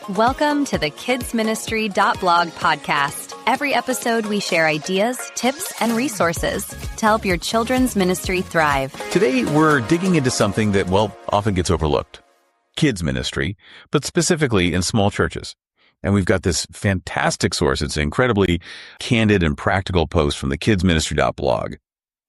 Welcome to the kidsministry.blog podcast. Every episode, we share ideas, tips, and resources to help your children's ministry thrive. Today, we're digging into something that, often gets overlooked. Kids ministry, but specifically in small churches. And we've got this fantastic source. It's an incredibly candid and practical post from the kidsministry.blog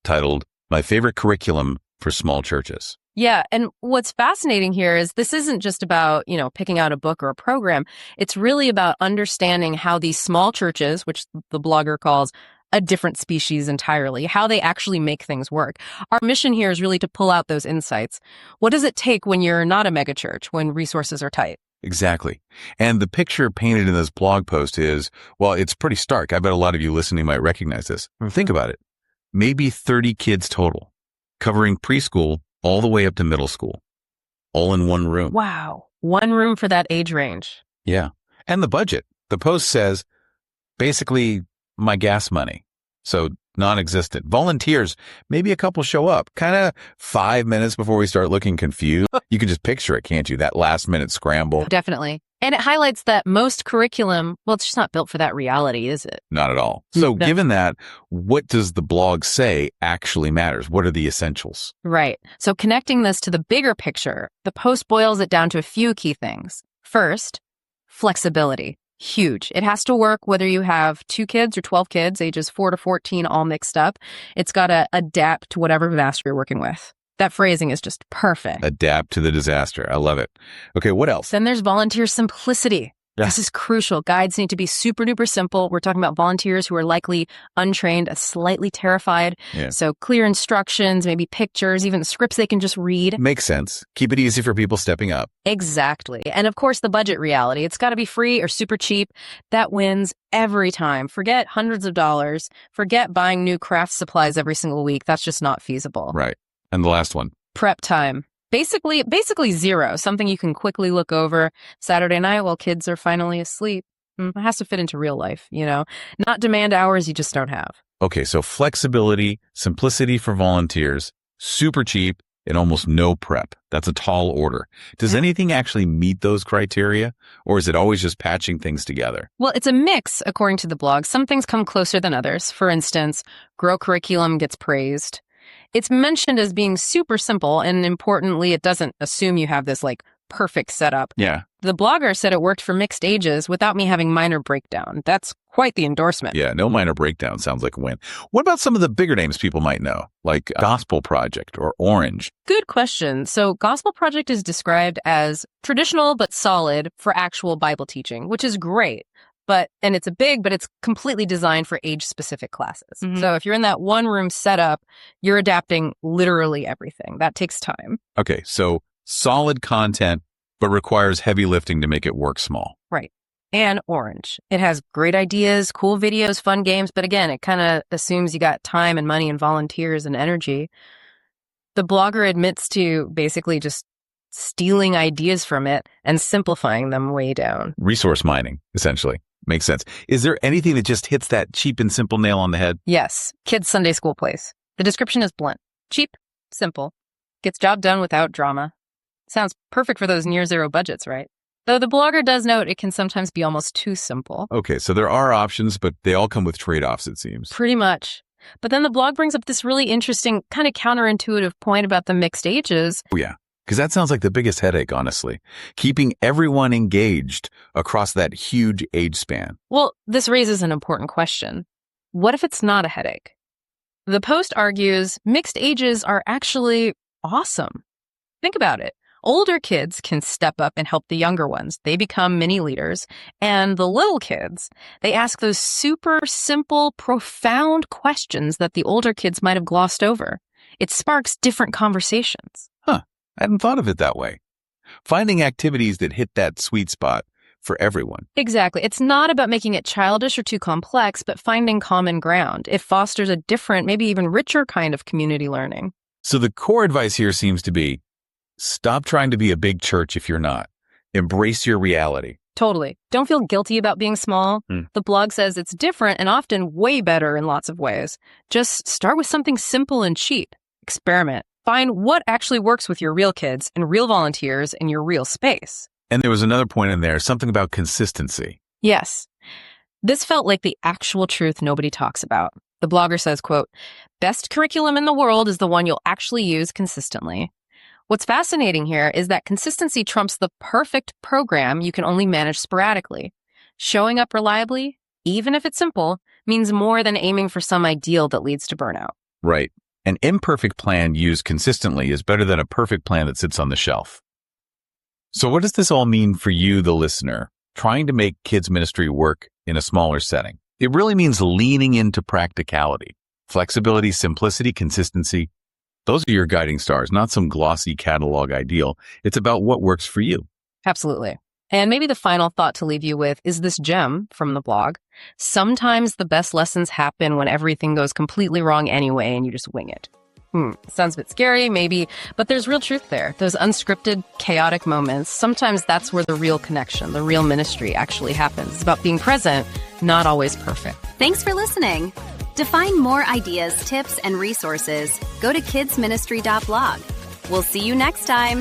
titled, My Favorite Curriculum for Small Churches. Yeah. And what's fascinating here is this isn't just about, picking out a book or a program. It's really about understanding how these small churches, which the blogger calls a different species entirely, how they actually make things work. Our mission here is really to pull out those insights. What does it take when you're not a megachurch, when resources are tight? Exactly. And the picture painted in this blog post is, it's pretty stark. I bet a lot of you listening might recognize this. Think about it. Maybe 30 kids total, covering preschool all the way up to middle school, all in one room. Wow. One room for that age range. Yeah. And the budget. The post says, basically, my gas money. So non-existent. Volunteers, maybe a couple show up, kind of 5 minutes before we start looking confused. You can just picture it, can't you? That last minute scramble. Definitely. And it highlights that most curriculum, it's just not built for that reality, is it? Not at all. So given that, what does the blog say actually matters? What are the essentials? Right. So connecting this to the bigger picture, the post boils it down to a few key things. First, flexibility. Huge. It has to work whether you have 2 kids or 12 kids, ages 4 to 14, all mixed up. It's got to adapt to whatever master you're working with. That phrasing is just perfect. Adapt to the disaster. I love it. Okay, what else? Then there's volunteer simplicity. Yeah. This is crucial. Guides need to be super duper simple. We're talking about volunteers who are likely untrained, slightly terrified. Yeah. So clear instructions, maybe pictures, even scripts they can just read. Makes sense. Keep it easy for people stepping up. Exactly. And of course, the budget reality. It's got to be free or super cheap. That wins every time. Forget hundreds of dollars. Forget buying new craft supplies every single week. That's just not feasible. Right. And the last one. Prep time. Basically zero. Something you can quickly look over Saturday night while kids are finally asleep. It has to fit into real life, Not demand hours you just don't have. Okay, so flexibility, simplicity for volunteers, super cheap, and almost no prep. That's a tall order. Does anything actually meet those criteria, or is it always just patching things together? Well, it's a mix, according to the blog. Some things come closer than others. For instance, Grow Curriculum gets praised. It's mentioned as being super simple, and importantly, it doesn't assume you have this perfect setup. Yeah. The blogger said it worked for mixed ages without me having minor breakdown. That's quite the endorsement. Yeah, no minor breakdown sounds like a win. What about some of the bigger names people might know, like Gospel Project or Orange? Good question. So Gospel Project is described as traditional but solid for actual Bible teaching, which is great. And it's but it's completely designed for age-specific classes. Mm-hmm. So if you're in that one-room setup, you're adapting literally everything. That takes time. Okay, so solid content, but requires heavy lifting to make it work small. Right. And Orange. It has great ideas, cool videos, fun games, but again, it kind of assumes you got time and money and volunteers and energy. The blogger admits to basically just stealing ideas from it and simplifying them way down. Resource mining, essentially. Makes sense. Is there anything that just hits that cheap and simple nail on the head? Yes. Kids Sunday School Place. The description is blunt. Cheap, simple, gets job done without drama. Sounds perfect for those near zero budgets, right? Though the blogger does note it can sometimes be almost too simple. Okay, so there are options, but they all come with trade-offs, it seems. Pretty much. But then the blog brings up this really interesting, kind of counterintuitive point about the mixed ages. Oh, yeah. Because that sounds like the biggest headache, honestly. Keeping everyone engaged across that huge age span. Well, this raises an important question. What if it's not a headache? The post argues mixed ages are actually awesome. Think about it. Older kids can step up and help the younger ones. They become mini leaders. And the little kids, they ask those super simple, profound questions that the older kids might have glossed over. It sparks different conversations. I hadn't thought of it that way. Finding activities that hit that sweet spot for everyone. Exactly. It's not about making it childish or too complex, but finding common ground. It fosters a different, maybe even richer kind of community learning. So the core advice here seems to be, stop trying to be a big church if you're not. Embrace your reality. Totally. Don't feel guilty about being small. The blog says it's different and often way better in lots of ways. Just start with something simple and cheap. Experiment. Find what actually works with your real kids and real volunteers in your real space. And there was another point in there, something about consistency. Yes. This felt like the actual truth nobody talks about. The blogger says, quote, "Best curriculum in the world is the one you'll actually use consistently." What's fascinating here is that consistency trumps the perfect program you can only manage sporadically. Showing up reliably, even if it's simple, means more than aiming for some ideal that leads to burnout. Right. An imperfect plan used consistently is better than a perfect plan that sits on the shelf. So what does this all mean for you, the listener, trying to make kids ministry work in a smaller setting? It really means leaning into practicality, flexibility, simplicity, consistency. Those are your guiding stars, not some glossy catalog ideal. It's about what works for you. Absolutely. And maybe the final thought to leave you with is this gem from the blog. Sometimes the best lessons happen when everything goes completely wrong anyway and you just wing it. Sounds a bit scary, maybe, but there's real truth there. Those unscripted, chaotic moments, sometimes that's where the real connection, the real ministry actually happens. It's about being present, not always perfect. Thanks for listening. To find more ideas, tips, and resources, go to kidsministry.blog. We'll see you next time.